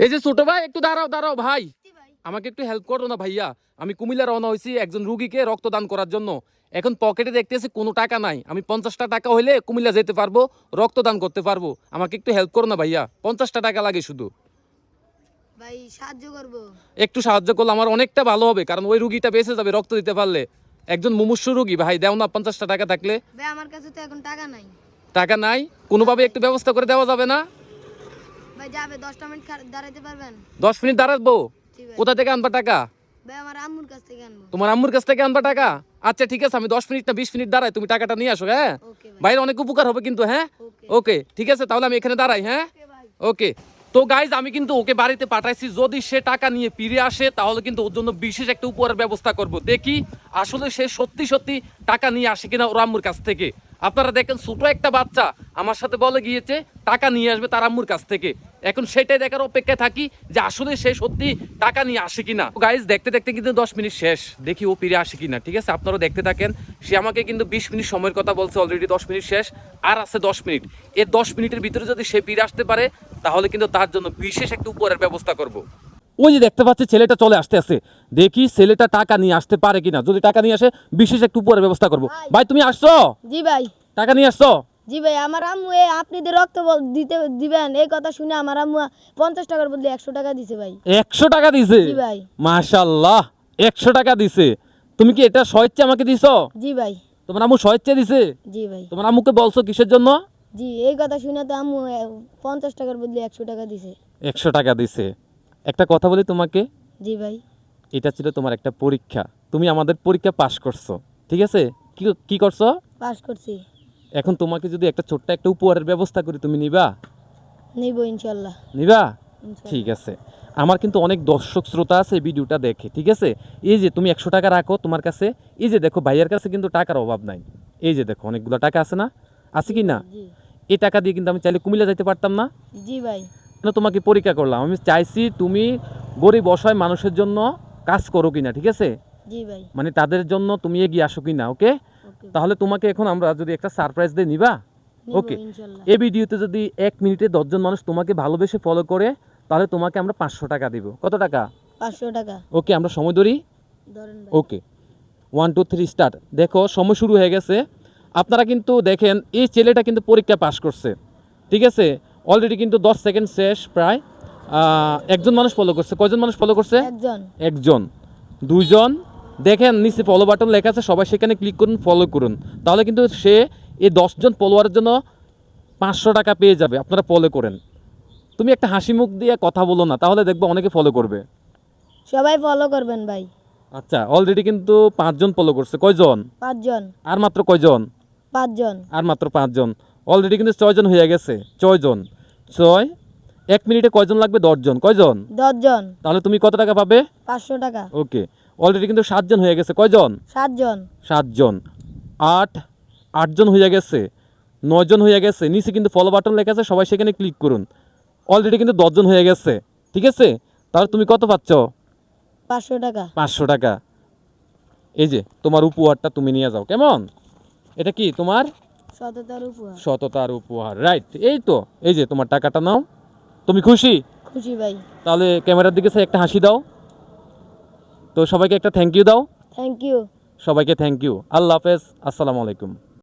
এই যে ছোট ভাই, একটু দাঁড়াও দাঁড়াও ভাই, আমাকে একটু হেল্প করো না ভাইয়া। আমি কুমিল্লা রওনা হয়েছি একজন রুগীকে রক্তদান করার জন্য। এখন পকেটে দেখতেছি কোনো টাকা নাই। আমি 50টা টাকা হইলে কুমিল্লা যেতে পারবো, রক্তদান করতে পারবো। আমাকে একটু হেল্প করো না ভাইয়া, 50টা টাকা লাগে শুধু। ভাই সাহায্য করব। একটু সাহায্য করলে আমার অনেকটা ভালো হবে, কারণ ওই রুগীটা বেঁচে যাবে রক্ত দিতে পারলে। একজন মুমূর্ষু রুগী ভাই, দেও না 50টা টাকা থাকলে। ভাই আমার কাছে তো এখন টাকা নাই। টাকা নাই, কোনোভাবে একটু ব্যবস্থা করে দেওয়া যাবে না? ভাই যাবে 10টা মিনিট দাঁড়াইতে পারবেন? 10 মিনিট দাঁড়াবো? জি ভাই। কোথা থেকে আনবা টাকা? ভাই আমার আম্মুর কাছ থেকে আনবো। তোমার আম্মুর কাছ থেকে আনবা টাকা? আচ্ছা ঠিক আছে, আমি 10 মিনিট না 20 মিনিট দাঁড়াই, তুমি টাকাটা নিয়ে আসো। হ্যাঁ ওকে ভাই। বাইরে অনেক উপকার হবে কিন্তু। হ্যাঁ ওকে। ওকে ঠিক আছে, তাহলে আমি এখানে দাঁড়াই। হ্যাঁ ওকে ভাই। ওকে। তো গাইজ আমি কিন্তু ওকে বাড়িতে পাঠাইছি, যদি সে টাকা নিয়ে ফিরে আসে তাহলে কিন্তু ওর জন্য বিশেষ একটা উপহারের ব্যবস্থা করব। দেখি আসলে সে সত্যি সত্যি টাকা নিয়ে আসে কিনা ওর আম্মুর কাছ থেকে। আপনারা দেখেন ছোট একটা বাচ্চা আমার সাথে বলে গিয়েছে টাকা নিয়ে আসবে তার আম্মুর কাছ থেকে। এখন সেটাই দেখার অপেক্ষায় থাকি যে আসলে সে সত্যি টাকা নিয়ে আসে কিনা। গাইজ দেখতে দেখতে কিন্তু 10 মিনিট শেষ, দেখি ও ফিরে আসে কিনা। ঠিক আছে, আপনারা দেখতে থাকেন। সে আমাকে কিন্তু 20 মিনিট সময়ের কথা বলছে, অলরেডি 10 মিনিট শেষ, আর আছে 10 মিনিট। এই 10 মিনিটের ভিতরে যদি সে ফিরে আসতে পারে তাহলে কিন্তু তার জন্য বিশেষ একটা উপহারের ব্যবস্থা করব। ওই যে দেখতে পাচ্ছি ছেলেটা চলে আসতে আছে, দেখি ছেলেটা টাকা নিয়ে আসতে পারে কিনা। যদি টাকা নিয়ে আসে বিশেষ একটা উপহারের ব্যবস্থা করব। ভাই তুমি আসছো? জি ভাই। টাকা নিয়ে আসছো? জি ভাই, আমার আম্মু আপনি যে রক্ত দিতে দিবেন এই কথা শুনে আমার আম্মু 50 টাকার বদলে 100 টাকা দিছে ভাই। 100 টাকা দিছে? জি ভাই। মাশাআল্লাহ, 100 টাকা দিছে। তুমি কি এটা স্বেচ্ছা আমাকে দিছো? জি ভাই। তোমার আম্মু স্বেচ্ছা দিছে? জি ভাই। তোমার আম্মুকে বলছো কিসের জন্য? জি এই কথা শুনে তো আম্মু 50 টাকার বদলে 100 টাকা দিছে। 100 টাকা দিছে। একটা কথা বলি তোমাকে, জি ভাই। এটা ছিল তোমার একটা পরীক্ষা। তুমি আমাদের পরীক্ষা পাশ করছো, ঠিক আছে? কি কি করছো? পাস করছি। এখন তোমাকে যদি একটা ছোট্ট একটা উপহারের ব্যবস্থা করি, তুমি নিবা? নিব ইনশাআল্লাহ। নিবা? ইনশাআল্লাহ। ঠিক আছে। আমার কিন্তু অনেক দর্শক শ্রোতা আছে এই ভিডিওটা দেখে, ঠিক আছে? এই যে তুমি 100 টাকা রাখো তোমার কাছে। এই যে দেখো ভাইয়ের কাছে কিন্তু টাকার অভাব নাই। এই যে দেখো অনেকগুলো টাকা আছে না? আছে কি না? জি। এই টাকা দিয়ে কিন্তু আমি চাইলে কুমিল্লা যাইতে পারতাম না? জি ভাই। কেন তোমাকে পরীক্ষা করলাম, আমি চাইছি তুমি গরিব অসহায় মানুষের জন্য কাজ করো কিনা, ঠিক আছে? জি ভাই। মানে তাদের জন্য তুমি এগিয়ে আসো কিনা। ওকে, ওকে। তাহলে তোমাকে এখন আমরা যদি একটা সারপ্রাইজ দিয়ে নিবা? নিব ওকে। ইনশাআল্লাহ। এই ভিডিওতে যদি 1 মিনিটে 10 জন মানুষ তোমাকে ভালোবেসে ফলো করে তাহলে তোমাকে আমরা 500 টাকা দিব। কত টাকা? 500 টাকা। ওকে, আমরা সময় ধরি। ধরেন ভাই। ওকে 1 2 3 স্টার্ট। দেখো সময় শুরু হয়ে গেছে। আপনারা কিন্তু দেখেন এই ছেলেটা কিন্তু পরীক্ষা পাশ করছে, ঠিক আছে? অলরেডি কিন্তু 10 সেকেন্ড শেষ প্রায়। একজন মানুষ ফলো করছে। কয়জন মানুষ ফলো করছে? একজন। একজন, দুইজন। দেখেন নিচে ফলো বাটন লেখা আছে, সবাই সেখানে ক্লিক করুন, ফলো করুন। তাহলে কিন্তু সে এই 10 জন ফলোয়ারের জন্য 500 টাকা পেয়ে যাবে। আপনারা ফলো করেন। তুমি একটা হাসি মুখ দিয়ে কথা বলো না, তাহলে দেখবো অনেকে ফলো করবে। সবাই ফলো করবেন ভাই। আচ্ছা, অলরেডি কিন্তু 5 জন ফলো করছে। কয়জন? 5 জন। আর মাত্র কয়জন? 5 জন। আর মাত্র 5 জন। অলরেডি কিন্তু 6 জন হয়ে গেছে। 6 জন। 6 1 মিনিটে কয়জন লাগবে? 10 জন। কয়জন? 10 জন। তাহলে তুমি কত টাকা পাবে? 500 টাকা। ওকে, অলরেডি কিন্তু 7 জন হয়ে গেছে। কয়জন? 7 জন। 7 জন। 8 জন হয়ে গেছে। 9 জন হয়ে গেছে। নিচে কিন্তু ফলো বাটন লেখা আছে, সবাই সেখানে ক্লিক করুন। অলরেডি কিন্তু 10 জন হয়ে গেছে, ঠিক আছে? তাহলে তুমি কত পাচ্ছ? 500 টাকা। 500 টাকা। এই যে তোমার উপহারটা তুমি নিয়ে যাও। কেমন? এটা কি তোমার? সততার উপহার। সততার উপহার, রাইট। এই তো, এই যে তোমার টাকাটা নাও। তুমি খুশি? খুশি ভাই। তাহলে ক্যামেরার দিকে একটা হাসি দাও। তো সবাইকে একটা থ্যাংক ইউ দাও। Thank you. সবাইকে থ্যাংক ইউ। আল্লাহ হাফেজ, আসসালামু আলাইকুম।